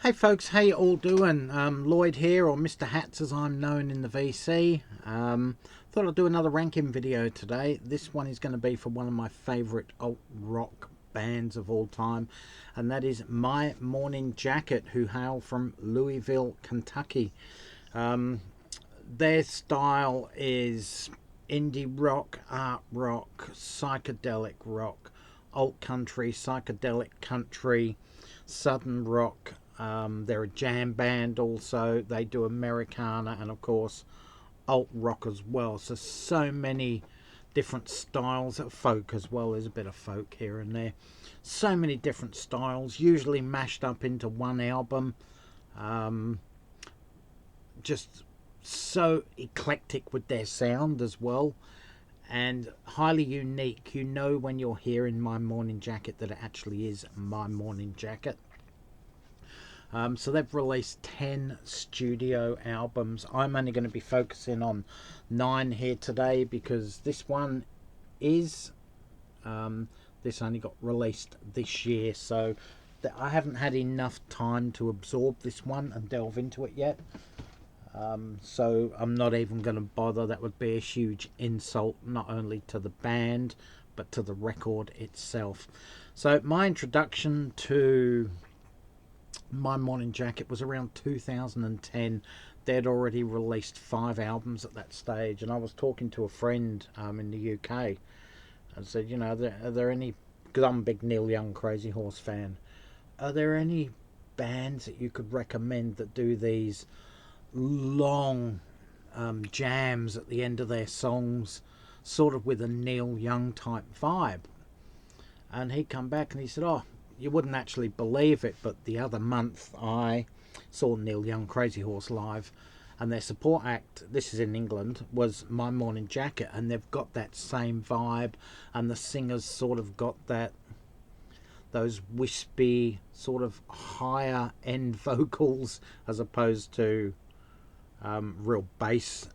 Hey folks, how you all doing? Lloyd here, or Mr. Hats as I'm known in the VC. Thought I'd do another ranking video today. This one is going to be for one of my favourite alt rock bands of all time, and that is My MorningJacket, who hail from Louisville, Kentucky. Their style is indie rock, art rock, psychedelic rock, alt country, psychedelic country, southern rock. They're a jam band also. They do Americana and of course alt rock as well. So many different styles of folk as well. There's a bit of folk here and there. So many different styles, usually mashed up into one album. Just so eclectic with their sound as well, and highly unique. You know when you're hearing My MorningJacket that it actually is My MorningJacket. So they've released 10 studio albums. I'm only going to be focusing on 9 here today because this one is this only got released this year, so I haven't had enough time to absorb this one and delve into it yet. So I'm not even going to bother. That would be a huge insult not only to the band but to the record itself. So my introduction to My MorningJacket was around 2010. They'd already released 5 albums at that stage, and I was talking to a friend in the UK and said, you know, are there any, because I'm a big Neil Young Crazy Horse fan, are there any bands that you could recommend that do these long jams at the end of their songs, sort of with a Neil Young type vibe? And he come back and he said, oh, you wouldn't actually believe it, but the other month I saw Neil Young Crazy Horse live, and their support act, this is in England, was My MorningJacket, and they've got that same vibe, and the singers sort of got those wispy sort of higher end vocals as opposed to real bass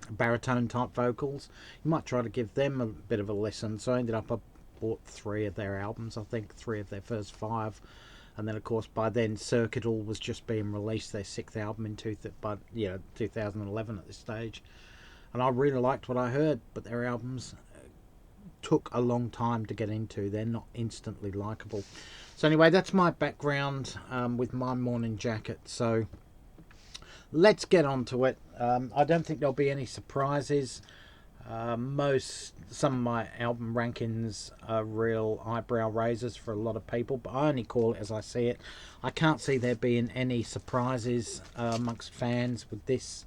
baritone type vocals. You might try to give them a bit of a listen. So I ended up, I bought 3 of their albums, I think 3 of their first 5, and then of course by then Circuit All was just being released, their 6th album in 2011 at this stage, and I really liked what I heard, but their albums took a long time to get into. They're not instantly likable. So anyway, that's my background with My MorningJacket. So let's get on to it. I don't think there'll be any surprises. Some of my album rankings are real eyebrow raisers for a lot of people, but I only call it as I see it. I can't see there being any surprises amongst fans with this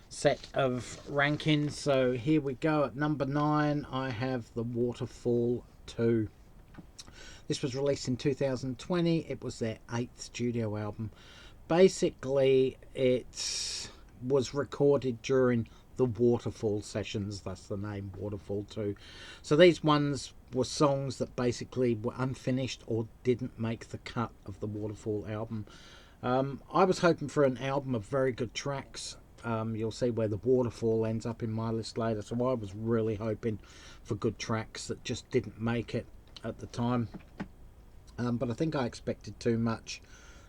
set of rankings. So here we go. At number 9 I have The Waterfall 2. This was released in 2020. It was their 8th studio album. Basically it was recorded during the Waterfall sessions, thus the name Waterfall 2. So these ones were songs that basically were unfinished or didn't make the cut of the Waterfall album. I was hoping for an album of very good tracks. You'll see where the Waterfall ends up in my list later, so I was really hoping for good tracks that just didn't make it at the time. But I think I expected too much,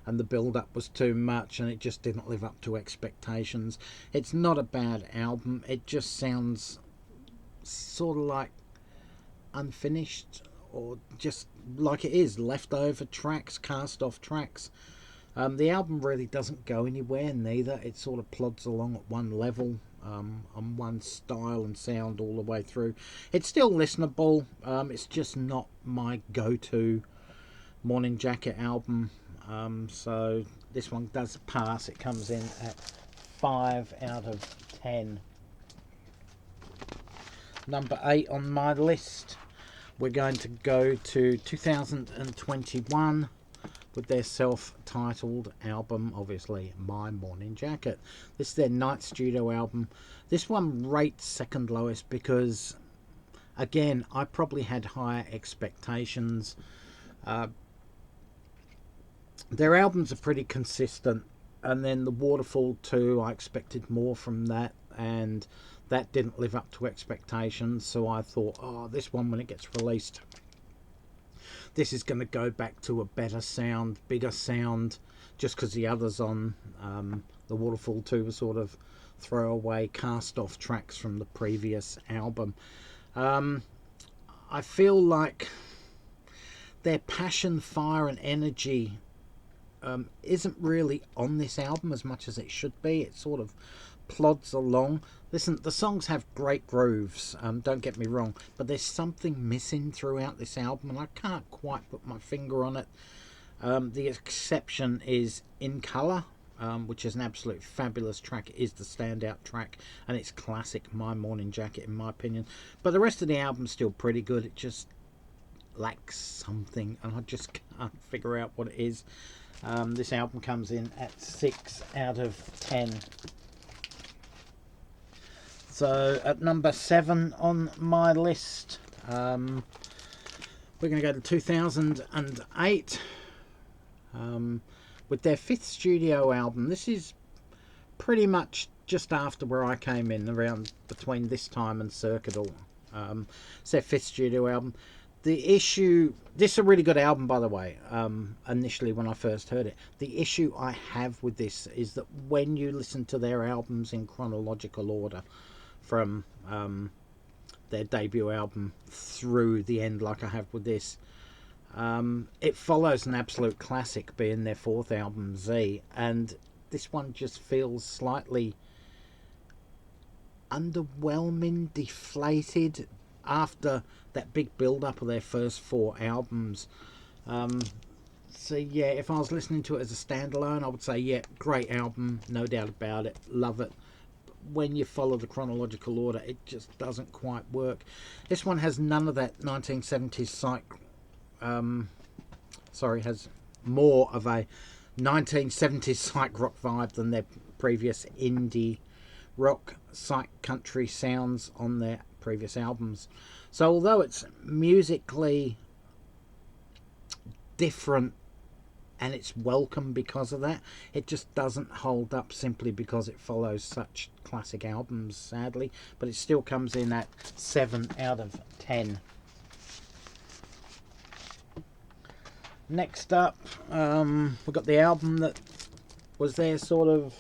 and the build-up was too much, and it just didn't live up to expectations. It's not a bad album, it just sounds sort of like unfinished, or just like it is, leftover tracks, cast-off tracks. The album really doesn't go anywhere neither. It sort of plods along at one level, on one style and sound all the way through. It's still listenable. It's just not my go-to MorningJacket album. So this one does pass. It comes in at 5 out of 10. Number 8 on my list, we're going to go to 2021 with their self-titled album, obviously My MorningJacket. This is their 9th studio album. This one rates second lowest because, again, I probably had higher expectations. Their albums are pretty consistent, and then the Waterfall 2, I expected more from that, and that didn't live up to expectations. So I thought, oh, this one, when it gets released, this is going to go back to a better sound, bigger sound, just because the others on the Waterfall 2 were sort of throwaway cast off tracks from the previous album. I feel like their passion, fire and energy isn't really on this album as much as it should be. It sort of plods along. Listen, the songs have great grooves, don't get me wrong, but there's something missing throughout this album, and I can't quite put my finger on it. The exception is In Colour, which is an absolute fabulous track. It is the standout track, and it's classic My Morning Jacket in my opinion. But the rest of the album's still pretty good. It just lacks something, and I just can't figure out what it is. This album comes in at 6 out of 10. So at number 7 on my list, we're going to go to 2008 with their 5th studio album. This is pretty much just after where I came in, around between this time and Circuital. It's their 5th studio album. The issue, this is a really good album, by the way, initially when I first heard it. The issue I have with this is that when you listen to their albums in chronological order, from their debut album through the end, like I have with this, it follows an absolute classic, being their 4th album, Z, and this one just feels slightly underwhelming, deflated after that big build-up of their first 4 albums. So yeah, if I was listening to it as a standalone, I would say, yeah, great album, no doubt about it, love it. When you follow the chronological order, it just doesn't quite work. This one has none of that 1970s has more of a 1970s psych rock vibe than their previous indie rock psych country sounds on their previous albums. So although it's musically different and it's welcome because of that, it just doesn't hold up simply because it follows such classic albums, sadly. But it still comes in at 7 out of 10. Next up, we've got the album that was there sort of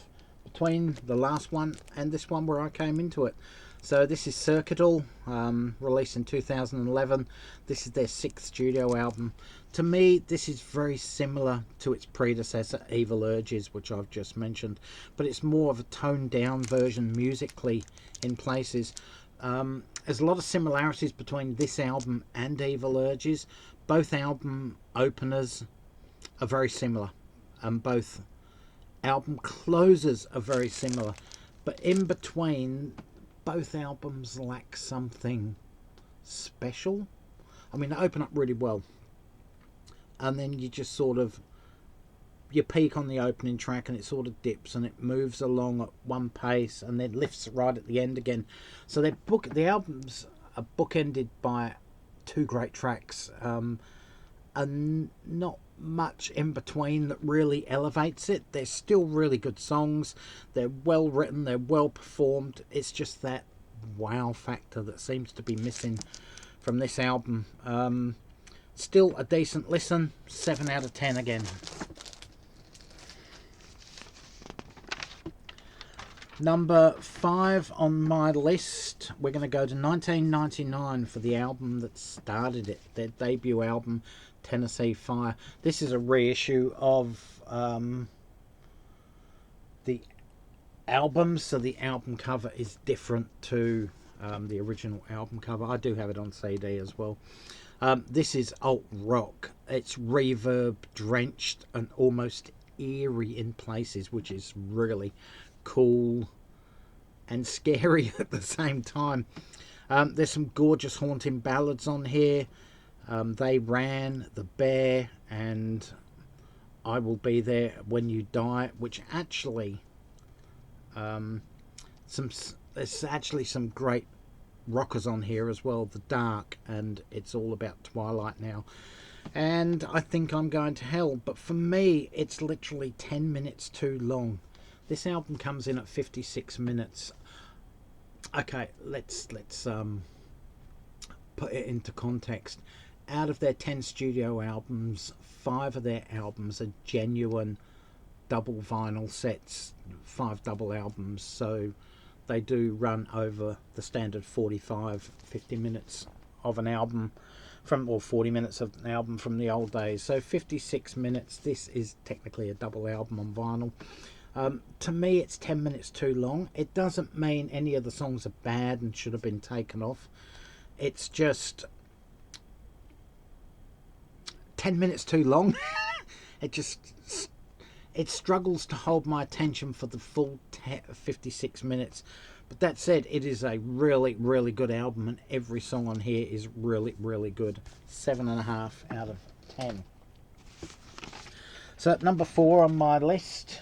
between the last one and this one where I came into it. So this is Circuital, released in 2011. This is their 6th studio album. To me, this is very similar to its predecessor, Evil Urges, which I've just mentioned, but it's more of a toned down version musically in places. There's a lot of similarities between this album and Evil Urges. Both album openers are very similar, and both album closers are very similar, but in between, both albums lack something special. I mean, they open up really well, and then you just sort of, you peak on the opening track and it sort of dips and it moves along at one pace and then lifts right at the end again. So the albums are bookended by 2 great tracks, and not much in between that really elevates it. They're still really good songs, they're well written, they're well performed. It's just that wow factor that seems to be missing from this album. Still a decent listen, 7 out of 10 again. Number 5 on my list, we're going to go to 1999 for the album that started it, their debut album, Tennessee Fire. This is a reissue of the album, so the album cover is different to the original album cover. I do have it on CD as well. This is alt rock. It's reverb drenched and almost eerie in places, which is really cool and scary at the same time. There's some gorgeous haunting ballads on here. They Ran, The Bear, and I Will Be There When You Die, which actually there's actually some great rockers on here as well. The Dark and It's All About Twilight Now, and I Think I'm Going to Hell. But for me, it's literally 10 minutes too long. This album comes in at 56 minutes. Okay, let's put it into context. out of their 10 studio albums, 5 of their albums are genuine double vinyl sets, 5 double albums, so they do run over the standard 45-50 minutes of an album from, or 40 minutes of an album from the old days. So 56 minutes. This is technically a double album on vinyl. To me, it's 10 minutes too long. It doesn't mean any of the songs are bad and should have been taken off. It's just 10 minutes too long. It struggles to hold my attention for the full 56 minutes. But that said, it is a really, really good album, and every song on here is really, really good. 7.5 out of 10. So at number 4 on my list,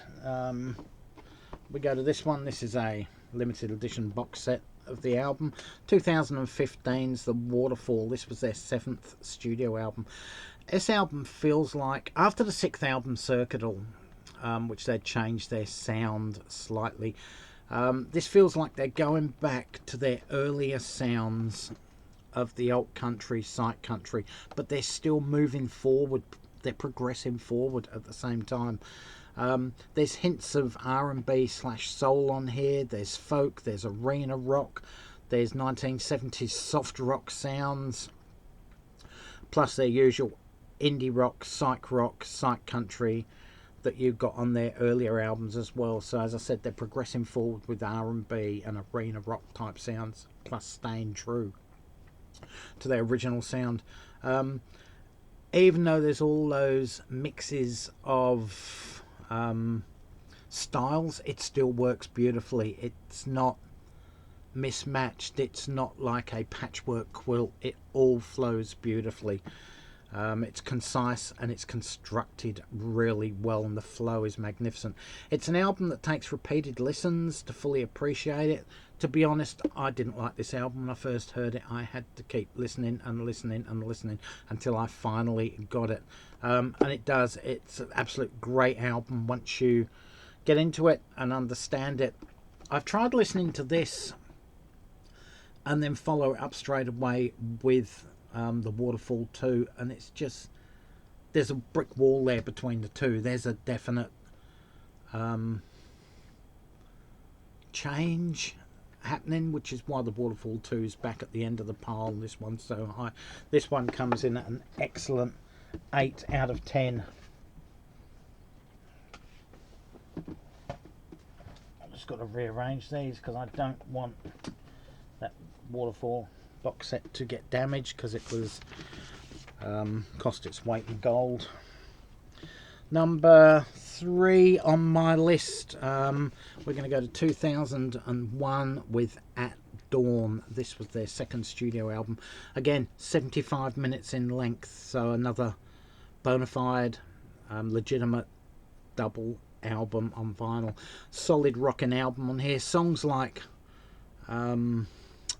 we go to this one. This is a limited edition box set of the album. 2015's The Waterfall. This was their 7th studio album. This album feels like, after the 6th album, Circuital, which they'd changed their sound slightly, this feels like they're going back to their earlier sounds of the alt country, psych country, but they're still moving forward. They're progressing forward at the same time. There's hints of R&B / soul on here. There's folk, there's arena rock, there's 1970s soft rock sounds, plus their usual indie rock, psych country that you got on their earlier albums as well. So as I said, they're progressing forward with R&B and arena rock type sounds, plus staying true to their original sound. Even though there's all those mixes of styles, it still works beautifully. It's not mismatched. It's not like a patchwork quilt. It all flows beautifully. It's concise and it's constructed really well, and the flow is magnificent. It's an album that takes repeated listens to fully appreciate it. To be honest, I didn't like this album when I first heard it. I had to keep listening and listening and listening until I finally got it. And it does. It's an absolute great album once you get into it and understand it. I've tried listening to this and then follow it up straight away with The Waterfall 2, and it's just, there's a brick wall there between the two. There's a definite change happening, which is why The Waterfall 2 is back at the end of the pile. This one's so high. This one comes in at an excellent 8 out of 10. I've just got to rearrange these because I don't want that Waterfall box set to get damaged, because it was cost its weight in gold. Number 3 on my list, we're going to go to 2001 with At Dawn. This was their 2nd studio album. Again, 75 minutes in length, so another bona fide, legitimate double album on vinyl. Solid rocking album on here. Songs like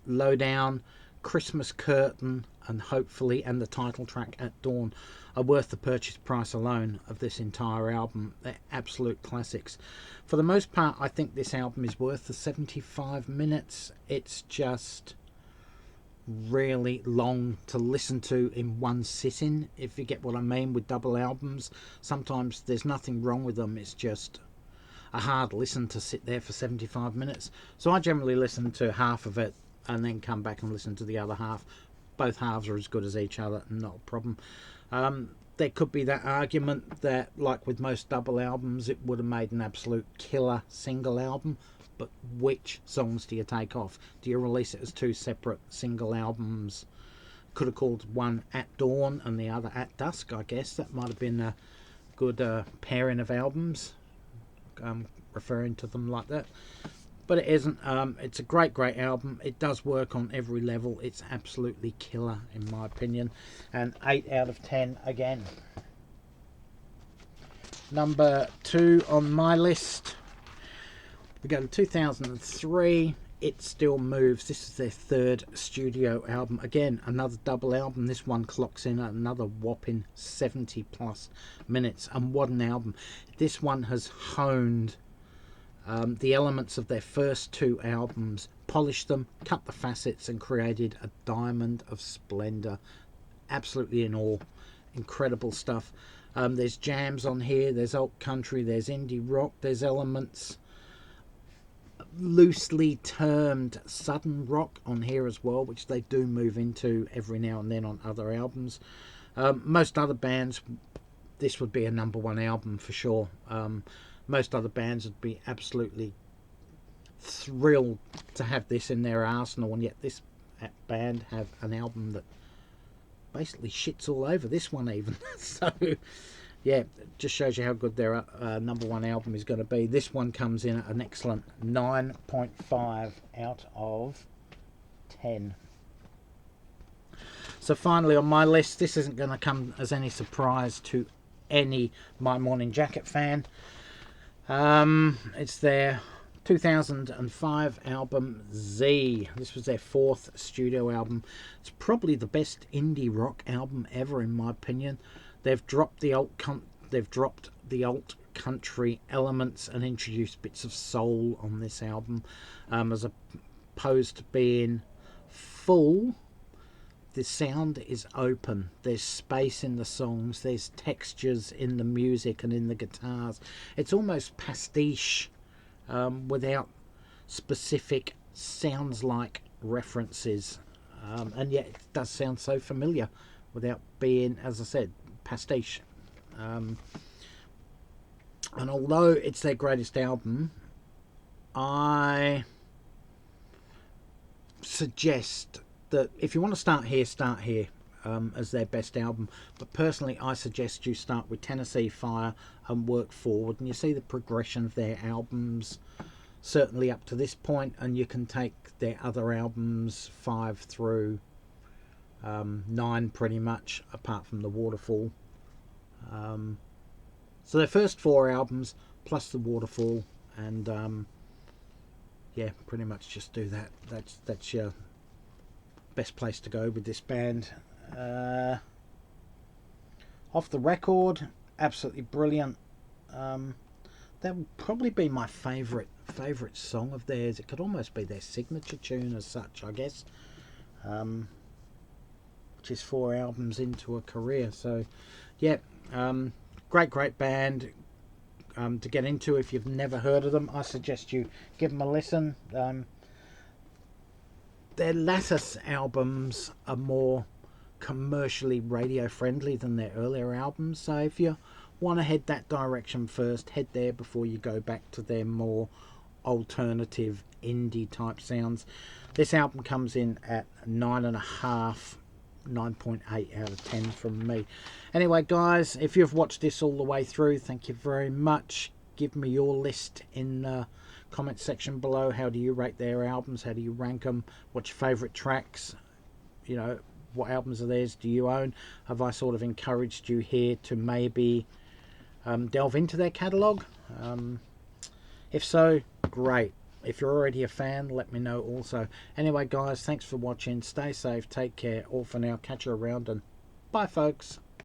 Lowdown, Christmas Curtain, and Hopefully, and the title track At Dawn are worth the purchase price alone of this entire album. They're absolute classics. For the most part, I think this album is worth the 75 minutes. It's just really long to listen to in one sitting, if you get what I mean with double albums. Sometimes there's nothing wrong with them, it's just a hard listen to sit there for 75 minutes. So I generally listen to half of it and then come back and listen to the other half. Both halves are as good as each other, not a problem. There could be that argument that, like with most double albums, it would have made an absolute killer single album, but which songs do you take off? Do you release it as 2 separate single albums? Could have called one At Dawn and the other At Dusk, I guess. That might have been a good pairing of albums, referring to them like that. But it isn't. It's a great album. It does work on every level. It's absolutely killer in my opinion. And 8 out of 10 again. Number 2 on my list, we go to 2003. It Still Moves. This is their 3rd studio album. Again, another double album. This one clocks in at another whopping 70 plus minutes. And what an album. This one has honed the elements of their first 2 albums, polished them, cut the facets, and created a diamond of splendour. absolutely in awe. Incredible stuff. There's jams on here, there's alt country, there's indie rock, there's elements loosely termed southern rock on here as well, which they do move into every now and then on other albums. Most other bands, this would be a #1 album for sure. Most other bands would be absolutely thrilled to have this in their arsenal, and yet this band have an album that basically shits all over this one even. So yeah, it just shows you how good their #1 album is going to be. This one comes in at an excellent 9.5 out of 10. So finally on my list, this isn't going to come as any surprise to any My Morning Jacket fan. It's their 2005 album Z. This was their 4th studio album. It's probably the best indie rock album ever, in my opinion. They've dropped the alt country elements and introduced bits of soul on this album, as opposed to being full. The sound is open. There's space in the songs. There's textures in the music and in the guitars. It's almost pastiche, without specific sounds like references, and yet it does sound so familiar without being, as I said, pastiche. And although it's their greatest album, I suggest that if you want to start here, as their best album. But personally, I suggest you start with Tennessee Fire and work forward, and you see the progression of their albums certainly up to this point, and you can take their other albums 5 through 9 pretty much, apart from the Waterfall. So their first 4 albums plus the Waterfall, and yeah, pretty much just do that. That's your best place to go with this band. Off the record, absolutely brilliant. That would probably be my favourite song of theirs. It could almost be their signature tune as such, I guess, which is 4 albums into a career. So yeah, great band to get into. If you've never heard of them, I suggest you give them a listen. Their latter albums are more commercially radio friendly than their earlier albums, so if you want to head that direction first, head there before you go back to their more alternative indie type sounds. This album comes in at 9.5, 9.8 out of 10 from me. Anyway guys, if you've watched this all the way through, thank you very much. Give me your list in the comment section below. How do you rate their albums? How do you rank them? What's your favourite tracks? You know, what albums of theirs do you own? Have I sort of encouraged you here to maybe delve into their catalogue? If so, great. If you're already a fan, let me know also. Anyway guys, thanks for watching. Stay safe, take care. All for now. Catch you around, and bye folks.